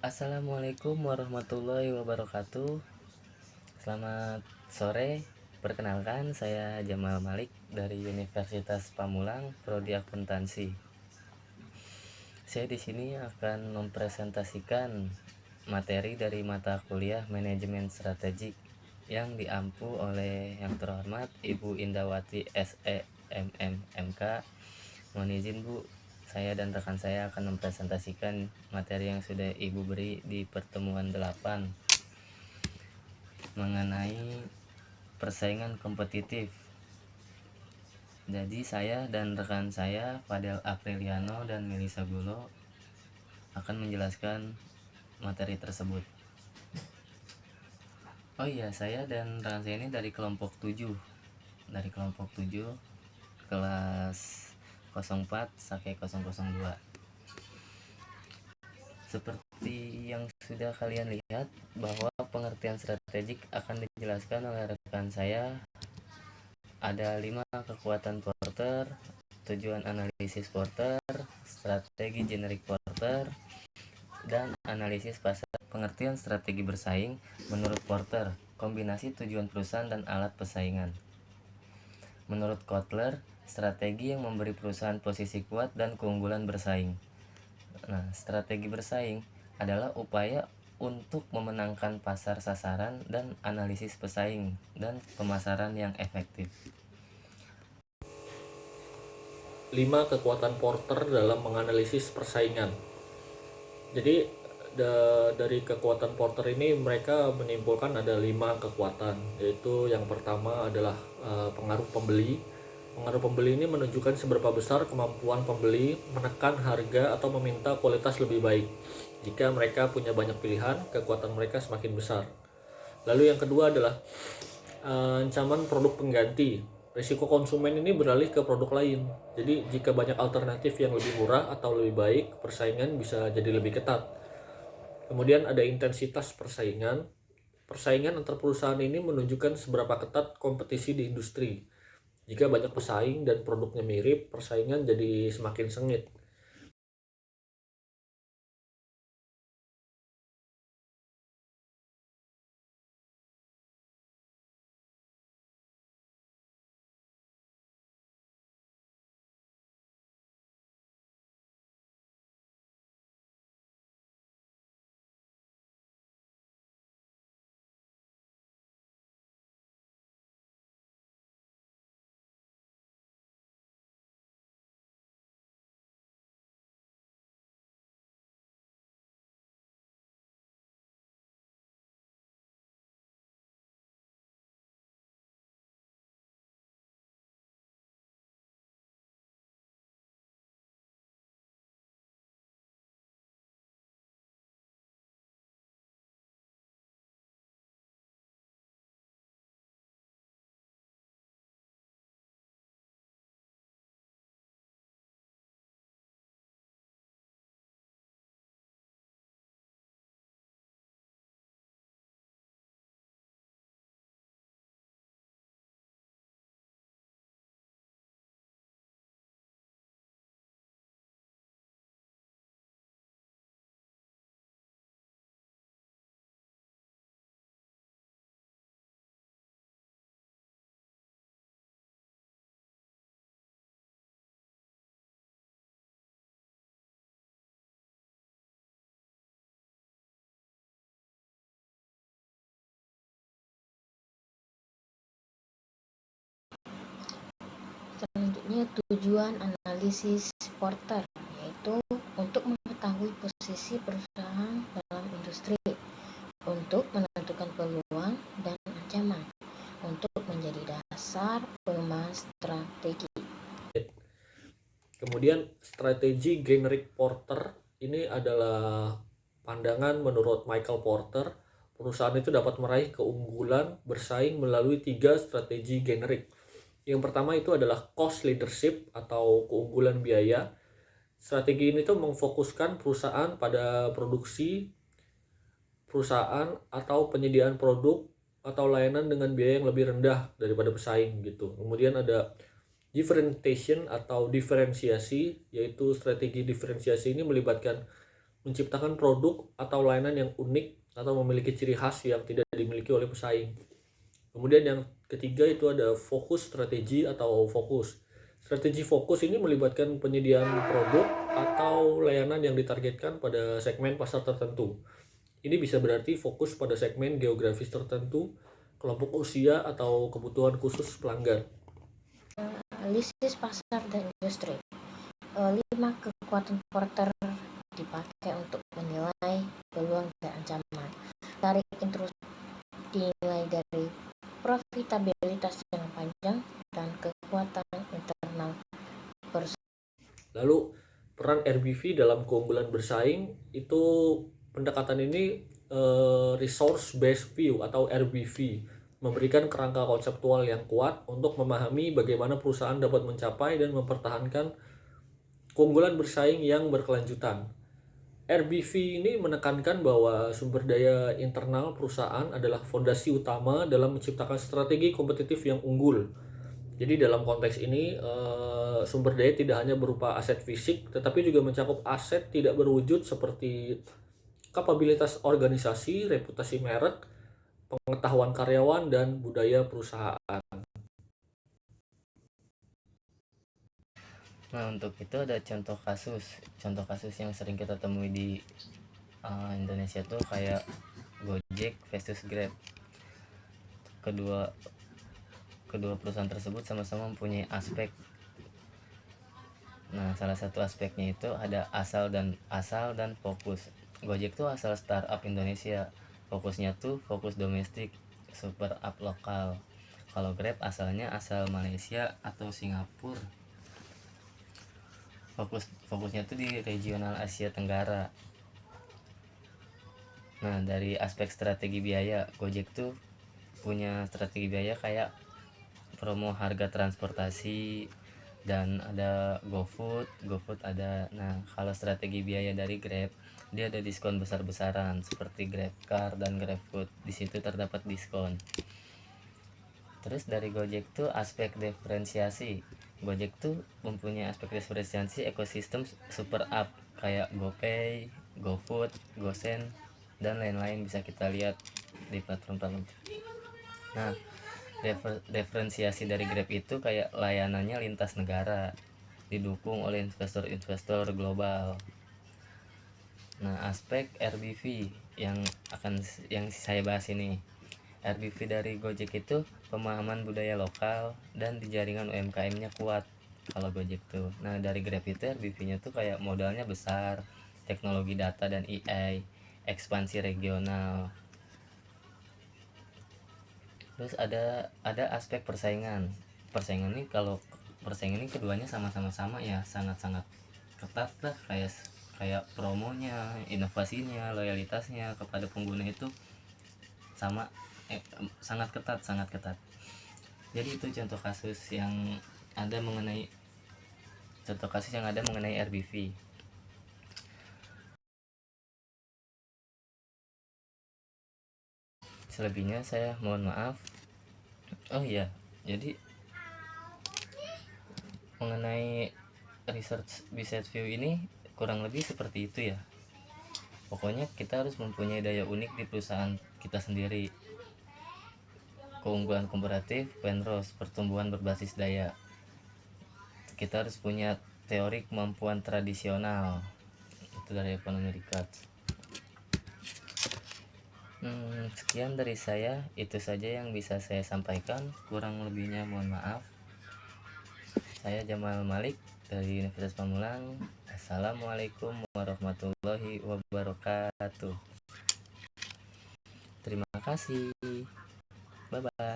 Assalamualaikum warahmatullahi wabarakatuh. Selamat sore. Perkenalkan, saya Jamal Malik dari Universitas Pamulang, Prodi Akuntansi. Saya di sini akan mempresentasikan materi dari mata kuliah Manajemen Strategik yang diampu oleh yang terhormat Ibu Indawati SEMMMK. Mohon izin Bu, saya dan rekan saya akan mempresentasikan materi yang sudah Ibu beri di pertemuan 8 mengenai persaingan kompetitif. Jadi saya dan rekan saya Fadel Apriliano dan Melisa Gulo akan menjelaskan materi tersebut. Oh iya, saya dan rekan saya ini dari kelompok 7. Dari kelompok 7 kelas 04 Sake 002. Seperti yang sudah kalian lihat, bahwa pengertian strategik akan dijelaskan oleh rekan saya. Ada 5 kekuatan porter, tujuan analisis porter, strategi generik porter, dan analisis pasar. Pengertian strategi bersaing menurut Porter, kombinasi tujuan perusahaan dan alat persaingan. Menurut Kotler, strategi yang memberi perusahaan posisi kuat dan keunggulan bersaing. Nah, strategi bersaing adalah upaya untuk memenangkan pasar sasaran dan analisis pesaing dan pemasaran yang efektif. 5 kekuatan Porter dalam menganalisis persaingan. Jadi dari kekuatan Porter ini mereka menyimpulkan ada 5 kekuatan, yaitu yang pertama adalah pengaruh pembeli. Pengaruh pembeli ini menunjukkan seberapa besar kemampuan pembeli menekan harga atau meminta kualitas lebih baik. Jika mereka punya banyak pilihan, kekuatan mereka semakin besar. Lalu yang kedua adalah ancaman produk pengganti. Risiko konsumen ini beralih ke produk lain. Jadi jika banyak alternatif yang lebih murah atau lebih baik, persaingan bisa jadi lebih ketat. Kemudian ada intensitas persaingan. Persaingan antar perusahaan ini menunjukkan seberapa ketat kompetisi di industri. Jika banyak pesaing dan produknya mirip, persaingan jadi semakin sengit. Selanjutnya, tujuan analisis Porter yaitu untuk mengetahui posisi perusahaan dalam industri, untuk menentukan peluang dan ancaman, untuk menjadi dasar pengembangan strategi. Kemudian strategi generic Porter ini adalah pandangan menurut Michael Porter. Perusahaan itu dapat meraih keunggulan bersaing melalui 3 strategi generik. Yang pertama itu adalah cost leadership atau keunggulan biaya. Strategi ini tuh memfokuskan perusahaan pada produksi perusahaan atau penyediaan produk atau layanan dengan biaya yang lebih rendah daripada pesaing gitu. Kemudian ada differentiation atau diferensiasi, yaitu strategi diferensiasi ini melibatkan menciptakan produk atau layanan yang unik atau memiliki ciri khas yang tidak dimiliki oleh pesaing. Kemudian yang ketiga itu ada fokus strategi atau fokus. Strategi fokus ini melibatkan penyediaan produk atau layanan yang ditargetkan pada segmen pasar tertentu. Ini bisa berarti fokus pada segmen geografis tertentu, kelompok usia, atau kebutuhan khusus pelanggan. Analisis pasar dan industri. 5 kekuatan Porter dipakai untuk menilai peluang dan ancaman. Tarik intro dinilai dari profitabilitas jangka panjang dan kekuatan internal perusahaan. Lalu peran RBV dalam keunggulan bersaing itu pendekatan ini resource based view atau RBV memberikan kerangka konseptual yang kuat untuk memahami bagaimana perusahaan dapat mencapai dan mempertahankan keunggulan bersaing yang berkelanjutan. RBV ini menekankan bahwa sumber daya internal perusahaan adalah fondasi utama dalam menciptakan strategi kompetitif yang unggul. Jadi dalam konteks ini sumber daya tidak hanya berupa aset fisik, tetapi juga mencakup aset tidak berwujud seperti kapabilitas organisasi, reputasi merek, pengetahuan karyawan, dan budaya perusahaan. Nah, untuk itu ada contoh kasus yang sering kita temui di Indonesia tuh kayak Gojek versus Grab. Kedua perusahaan tersebut sama-sama mempunyai aspek. Nah, salah satu aspeknya itu ada asal dan fokus. Gojek tuh asal startup Indonesia, fokusnya tuh fokus domestik, super app lokal. Kalau Grab asalnya asal Malaysia atau Singapura, fokusnya tuh di regional Asia Tenggara. Nah, dari aspek strategi biaya, Gojek tuh punya strategi biaya kayak promo harga transportasi, dan ada GoFood ada. Nah, kalau strategi biaya dari Grab, dia ada diskon besar-besaran seperti GrabCar dan GrabFood. Di situ terdapat diskon. Terus dari Gojek tuh aspek diferensiasi. Gojek tuh mempunyai aspek diferensiasi ekosistem super app kayak GoPay, GoFood, GoSend, dan lain-lain, bisa kita lihat di platform-platform. Nah, diferensiasi dari Grab itu kayak layanannya lintas negara, didukung oleh investor global. Nah, aspek RBV yang saya bahas ini. RBV dari Gojek itu pemahaman budaya lokal dan di jaringan UMKM-nya kuat kalau Gojek tuh. Nah, dari Grab itu RBV-nya tuh kayak modalnya besar, teknologi data dan AI, ekspansi regional. Terus ada aspek persaingan ini. Kalau persaingan ini keduanya sama-sama ya sangat-sangat ketat lah, kayak promonya, inovasinya, loyalitasnya kepada pengguna itu sama, sangat ketat. Jadi itu contoh kasus yang ada mengenai RBV. Selebihnya saya mohon maaf. Oh iya, jadi mengenai research business view ini kurang lebih seperti itu ya. Pokoknya kita harus mempunyai daya unik di perusahaan kita sendiri. Keunggulan komparatif, Penrose, pertumbuhan berbasis daya. Kita harus punya teori kemampuan tradisional. Itu dari Ekonomi Records. Sekian dari saya, itu saja yang bisa saya sampaikan. Kurang lebihnya mohon maaf. Saya Jamal Malik dari Universitas Pamulang. Assalamualaikum warahmatullahi wabarakatuh. Terima kasih. Bye bye.